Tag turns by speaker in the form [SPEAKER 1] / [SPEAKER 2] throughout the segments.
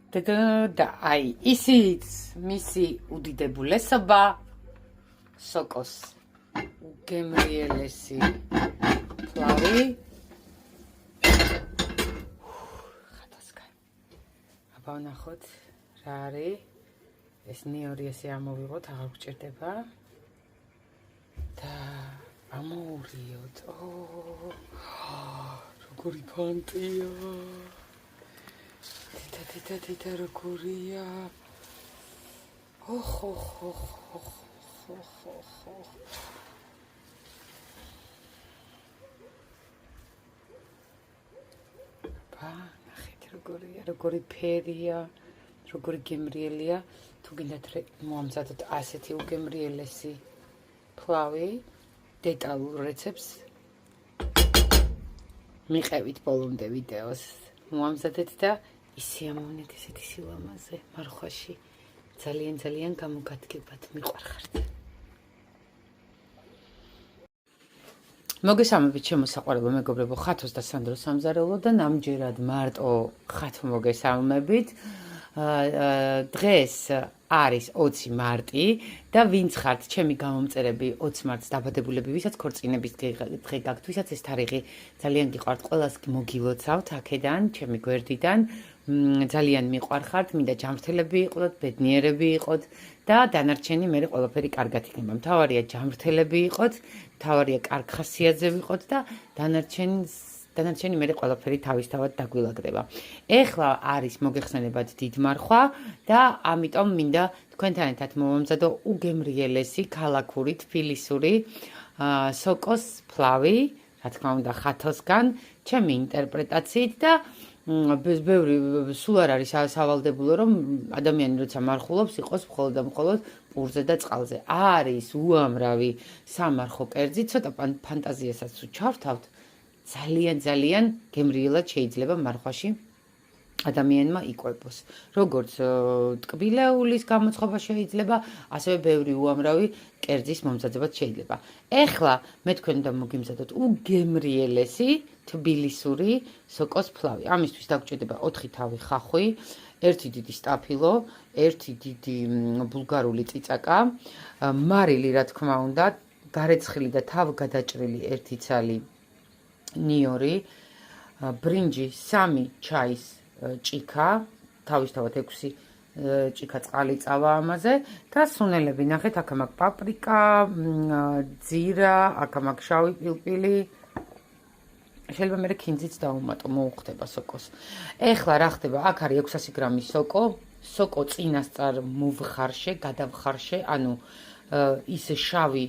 [SPEAKER 1] და აი ისიც მისი უდიდებულესობა სოკოს უგემრიელესი ფლავი ხათოსკან აბა ვნახოთ რა არის ეს ნიორი ესე ამოვიღოთ აღარ გჭირდება და ამოურიოთ როგორი ფანტია თითა როგორია ნახეთ როგორი ფერია როგორი გემრიელია თუ გინდათ მოამზადოთ ასეთი უგემრიელესი ფლავი დეტალურ რეცეპტს მიყევით ბოლომდე ვიდეოს მოამზადეთ და ისე ამოვნეთ ესეთი სილამაზე მარხვაში ძალიან გამოგადგებათ მიყვარხართ მოგესალმებით ჩემო საყვარელო მეგობრებო ხათოს და სანდროს სამზარეულოდან ამჯერად მარტო ხათო მოგესალმებით დღეს არის 20 მარტი და ვინც ხართ ჩემი გამომწერები 20 მარტს დაბადებულები ვისაც ქორწინების დღე გაქვთ ვისაც ეს თარიღი ძალიან გიყვართ ყველას მოგილოცავთ აქედან ჩემი გვერდიდან ძალიან მიყვარხართ მინდა ჯანმრთელები იყოთ ბედნიერები იყოთ და დანარჩენი მე ყველაფერი კარგად იქნება მთავარია ჯანმრთელები იყოთ მთავარია კარგ ხასიათზე ვიყოთ და დანარჩენი მე ყველაფერი თავისთავად დაგვილაგდება. ეხლა არის მოგეხსენებათ დიდ მარხვა და ამიტომ მინდა თქვენთან ერთად მოვამზადო უგემრიელესი ქალაქური თბილისური სოკოს ფლავი, რა თქმა უნდა ხათოსგან, ჩემი ინტერპრეტაციით და ბევრი სულ არ არის სავალდებულო რომ ადამიანი როცა მარხულობს იყოს მხოლოდ და მხოლოდ პურზე და წყალზე. არის უამრავი სამარხო კერძი, ცოტა ფანტაზიასაც ჩავთავთ ძალიან გემრიელად შეიძლება მარხვაში ადამიანმა იკვებოს. როგორც ტკბილეულის გამოცხობა შეიძლება, ასევე ბევრი უამრავი კერძის მომზადებაც შეიძლება. ეხლა მე თქვენ უნდა მოგიმზადოთ უგემრიელესი თბილისური სოკოს ფლავი. ამისთვის დაგჭირდება 4 თავი ხახვი, 1 დიდი სტაფილო, 1 დიდი ბულგარული წიწაკა, მარილი რა თქმა უნდა, გარეცხილი და თავგადაჭრილი 1 ცალი ნიორი, ბრინჯი 3 ჩაის ჭიქა, თავისთავად 6 ჭიქა წყალი წავა ამაზე და სუნელები ნახეთ, აქ მაქვს პაპრიკა, ძირა, აქ მაქვს შავი პილპილი. შეიძლება მე ქინძიც დავუმატო, მოუხდება სოკოს. ეხლა რა ხდება? აქ არის 600 გრამი სოკო წინასწარ მოვხარშე, გადავხარშე, ანუ ის შავი,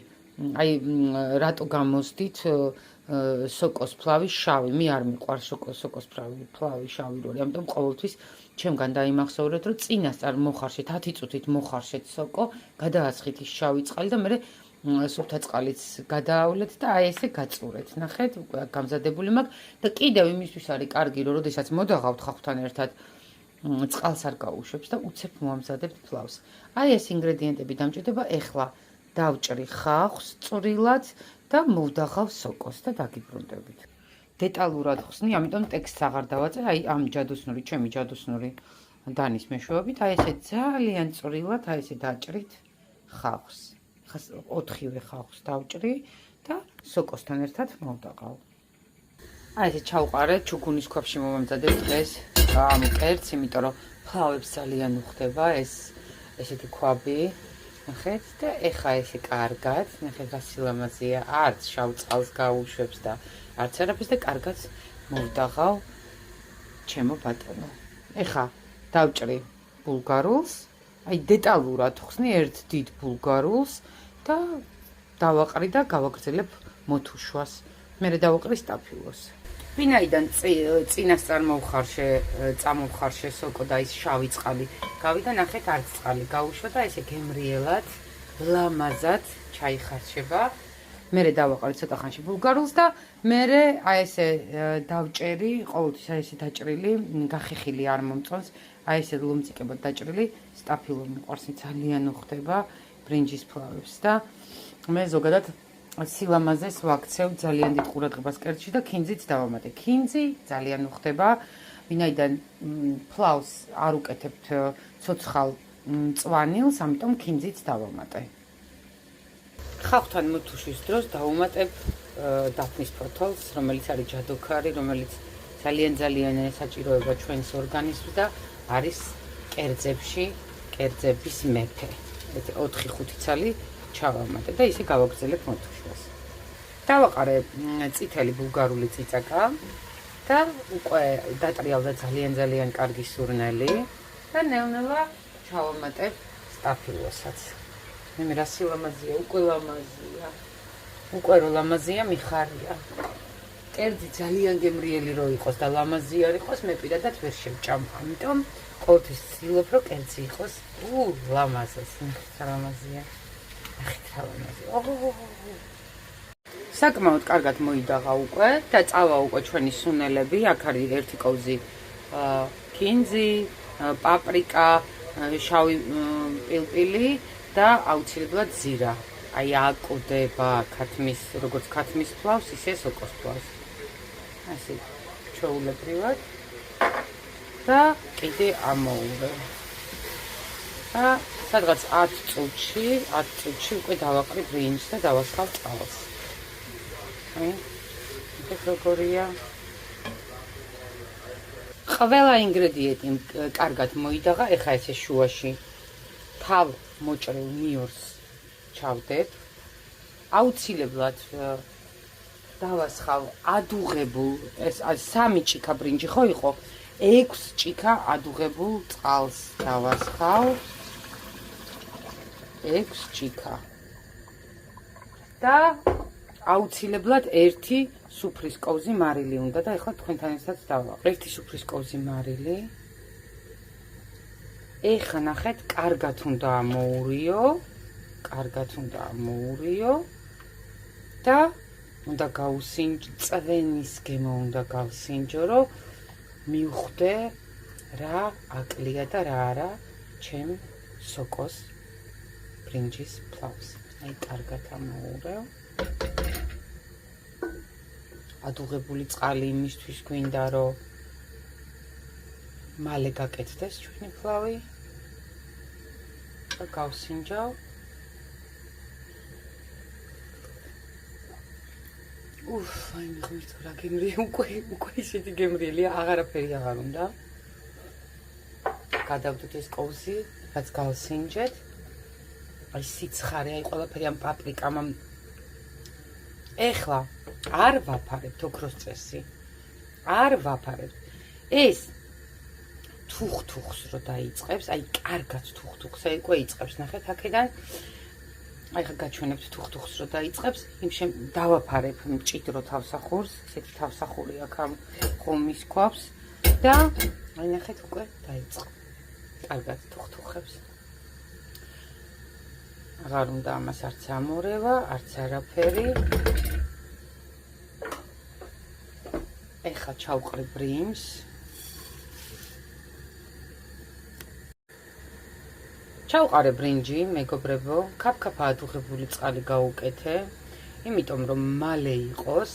[SPEAKER 1] აი რატო გამოსდით სოკოს ფლავი შავი, მე არ მიყვარს სოკოს ფლავი შავი როლი, ამიტომ ყოველთვის ჩემგან დაიმახსოვრეთ, რომ წინასწარ მოხარშეთ 10 წუთით მოხარშეთ სოკო, გადაასხით ის შავი წყალი და მე სუფთა წყალიც გადაავლეთ და აი ესე გაწურეთ. ნახეთ, გამზადებული მაქვს და კიდევ იმისთვის არის კარგი, რომ როდესაც მოდაღავთ ხახვთან ერთად წყალს არ გაუშვებს და უცებ მოამზადებთ ფლავს. აი ეს ინგრედიენტები დამჭირდება ეხლა დავჭრი ხახვს წვრილად და მოვდაღავ სოკოს და დაგიბრუნდებით. დეტალურად ხსნი, ამიტომ ტექსტს აღარ დავაწერ, აი ამ ჩემი ჯადოსნური დანის მეშვეობით, აი ესე ძალიან წვრილად, აი ესე დაჭრით ხახვს. 4-ვე ხახვს დავჭრი და სოკოსთან ერთად მოვდაღავ. აი ესე ჩავყარე, ჩუქუნის ქვაბში მოვამზადებ დღეს ამ კერძს, იმიტომ რომ ფლავებს ძალიან უხდება ესეთი ქვაბი. ნახეთ და ეხა ესე კარგად, ნახეთ რა სილამაზეა, არც შავ წყალს გაუშვებს და არც არაფერს და კარგად მოვდაღავ ჩემო ბატონო. ეხა დავჭრი ბულგარულს, აი დეტალურად ხსნი 1 დიდ ბულგარულს და დავაყრი და გავაგრძელებ მოთუშვას. მერე დავაყრი სტაფილოს. ვინაიდან წინასწარ წამოვხარშე სოკო და ის შავი წყალი გავიდა, ნახეთ არც წყალი გაუშვა და ესე გემრიელად, ლამაზად ჩაიხარშება. მერე დავაყარი ცოტა ხანში ბულგარულს და მერე აი ესე დავჭერი, ყოველთვის აი ესე დაჭრილი, გახეხილი არ მომწონს, აი ესე ლომწიკებად დაჭრილი სტაფილო მიყვარს, ძალიან უხდება ბრინჯის ფლავებს და მე ზოგადად სილამაზეს ვაქცევ ძალიან დიდ ყურადღებას კერძში და ქინძიც დავამატე. ქინძი ძალიან უხდება ვინაიდან ფლავს არ უკეთებთ ცოცხალ მწვანილს, ამიტომ ქინძიც დავამატე. ხავხთან მოთუშვის დროს დავუმატებ დაფნის ფოთოლს, რომელიც არის ჯადოქარი, რომელიც ძალიან საჭიროება ჩვენს ორგანიზმს და არის კერძების მეფე. 4-5 ცალი ჩავამატე და ისე გავაგრძელებ მოთუშვას. დავაყარე წითელი ბულგარული წიწაკა და უკვე დატრიალდა ძალიან კარგი სურნელი და ნელ-ნელა ჩავამატებ სტაფილოსაც. მე რა სილამაზია, უკვე რო ლამაზია მიხარია. კერძი ძალიან გემრიელი რო იყოს და ლამაზი არ იყოს, მე პირადად ვერ შევჭამ. ამიტომ ყოველთვის ვცდილობ, რომ კერძი იყოს ლამაზეს. რა ლამაზია. ახეთ რა ლამაზია. საკმაოდ კარგად მოიდაღა უკვე და წავა უკვე ჩვენი სუნელები. აქ არის ერთი კოვზი ქინძი, პაპრიკა, შავი პილპილი და აუცილებლად ზირა. აი აკვდება ქათმის, როგორც ქათმის ფლავს, ისე სოკოს ფლავს. ასე ჩვეულებრივად და კიდე ამოურე. და სადღაც 10 წუთში უკვე დავაყრი ბრინჯს და დავასხავ წყალს. აი, ეს როგორია? ყველა ინგრედიენტი კარგად მოიდაღა, ეხლა ესე შუაში თავ მოჭრილ ნიორს ჩავდებ. აუცილებლად დავასხავ ადუღებულ, ეს 3 ჭიქა ბრინჯი ხო იყო, 6 ჭიქა ადუღებულ წყალს დავასხავ. 6 ჭიქა. და აუცილებლად 1 სუფრის კოვზი მარილი უნდა და ეხლა თქვენთან ერთად დავაყრე. 1 სუფრის კოვზი მარილი. ეხლა ნახეთ, კარგად უნდა ამოურიო და უნდა გავუსინჯო, წვენის გემო უნდა გავსინჯო, რომ მივხვდე რა აკლია და რა არა ჩემ სოკოს ბრინჯის ფლავს. აი კარგად ამოურევ. ადუღებული წყალი იმისთვის გვინდა, რომ მალე გაკეთდეს ჩვენი ფლავი. და გავსინჯავ. აი მიხმით რა გემრიელი, უკვე ისეთი გემრიელია, აღარაფერი აღარ უნდა. გადავდოთ ეს კოვზი, რაც გავსინჯეთ. აი სიცხარე, აი ყველაფერი ამ პაპრიკამ. ეხლა არ ვაფარებთ ოქროს წესი. არ ვაფარებთ. ეს თუხთუხს რო დაიწყებს, აი კარგად თუხთუხს, აი უკვე იწყებს, ნახეთ აქედან. აი ხა გაჩვენებთ თუხთუხს რო დაიწყებს, იმ დავაფარებ მჭიდრო თავსახურს, ესეთი თავსახური აქ ამ ხომის ქვავს და აი ნახეთ უკვე დაიწყო. კარგად თუხთუხებს. აღარ უნდა ამას არც ამორევა, არც არაფერი. ეხლა ჩავყრი ბრინჯს. ჩავყარე ბრინჯი, მეგობრებო, ქაფქაფა ადუღებული წყალი გავუკეთე, იმიტომ რომ მალე იყოს.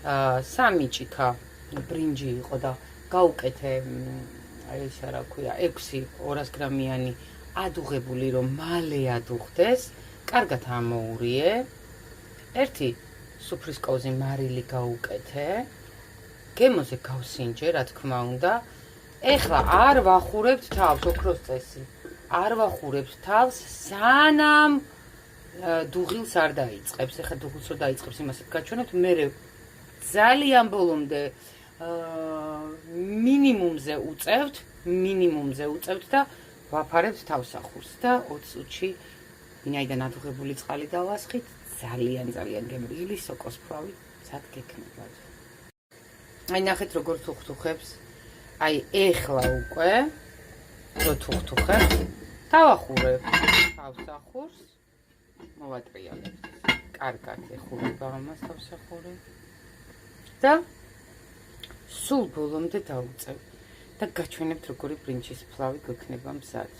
[SPEAKER 1] 3 ჭიქა ბრინჯი იყო და გავუკეთე, აი ეს რა ქვია, 6 200 გრამიანი ადუღებული, რომ მალე ადუღდეს. კარგად ამოურიე. 1 სუფრის კოვზი მარილი გავუკეთე. გემოზე გავსინჯე, რა თქმა უნდა. ეხლა არ ვახურებთ თავს, ოქროს წესი. არ ვახურებთ თავს, სანამ დუღილს არ დაიწყებს. ეხლა დუღილს რო დაიწყებს, იმასაც გაჩვენებთ, მე ძალიან ბოლომდე მინიმუმზე უწევთ და ვაფარებთ თავსახურს და 20 წუთში ვინაიდან ადუღებული წყალი დავასხით, ძალიან გემრიელი სოკოს ფლავი მზად გექნება. აი ნახეთ როგორ თუხთუხებს. აი ეხლა უკვე რო თუხთუხებს, დავახურებ თავსახურს, მოვატრიალებ. კარგად ეხურება ამას თავსახური და სულ ბოლომდე დავუწევ და გაჩვენებთ როგორი ბრინჯის ფლავი გვექნება მზად.